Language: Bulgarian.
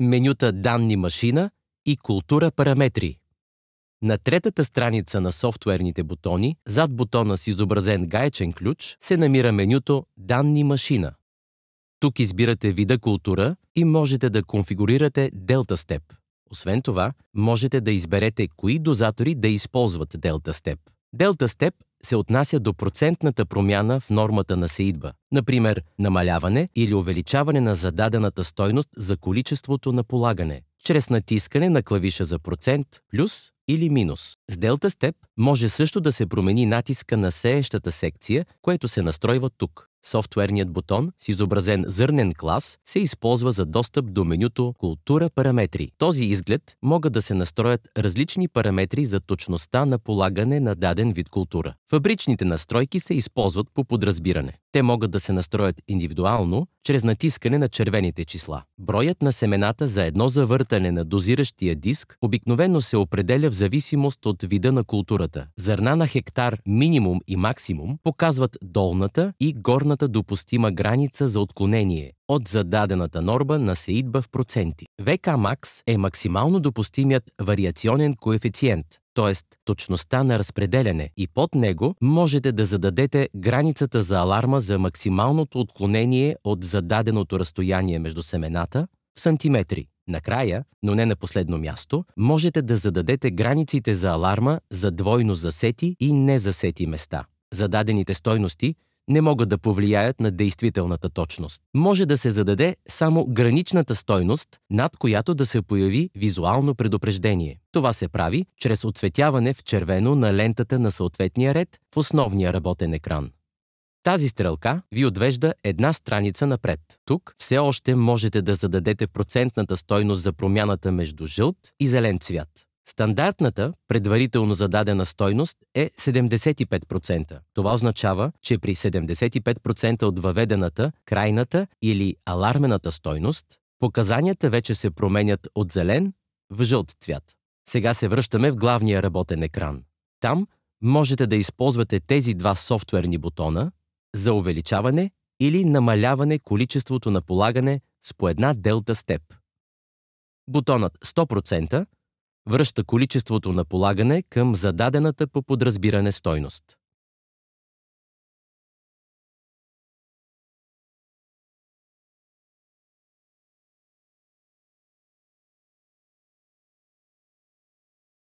менюта Данни машина и Култура параметри. На третата страница на софтуерните бутони, зад бутона с изобразен гаечен ключ, се намира менюто Данни машина. Тук избирате вида култура и можете да конфигурирате Delta Step. Освен това, можете да изберете кои дозатори да използват Delta Step. Delta Step се отнася до процентната промяна в нормата на сеитба, например намаляване или увеличаване на зададената стойност за количеството на полагане, чрез натискане на клавиша за процент, плюс или минус. С Delta Step може също да се промени натиска на сеещата секция, което се настройва тук. Софтуерният бутон с изобразен зърнен клас се използва за достъп до менюто Култура параметри. Този изглед могат да се настроят различни параметри за точността на полагане на даден вид култура. Фабричните настройки се използват по подразбиране. Те могат да се настроят индивидуално, чрез натискане на червените числа. Броят на семената за едно завъртане на дозиращия диск обикновено се определя в зависимост от вида на културата. Зърна на хектар минимум и максимум показват долната и горната допустима граница за отклонение от зададената норма на сеитба в проценти. ВК-макс е максимално допустимият вариационен коефициент, т.е. точността на разпределяне, и под него можете да зададете границата за аларма за максималното отклонение от зададеното разстояние между семената в сантиметри. Накрая, но не на последно място, можете да зададете границите за аларма за двойно засети и незасети места. Зададените стойности не могат да повлияят на действителната точност. Може да се зададе само граничната стойност, над която да се появи визуално предупреждение. Това се прави чрез отцветяване в червено на лентата на съответния ред в основния работен екран. Тази стрелка ви отвежда една страница напред. Тук все още можете да зададете процентната стойност за промяната между жълт и зелен цвят. Стандартната, предварително зададена стойност е 75%. Това означава, че при 75% от въведената, крайната или алармената стойност, показанията вече се променят от зелен в жълт цвят. Сега се връщаме в главния работен екран. Там можете да използвате тези два софтуерни бутона за увеличаване или намаляване количеството на полагане с по една Delta Step. Бутонът 100% връща количеството на полагане към зададената по подразбиране стойност.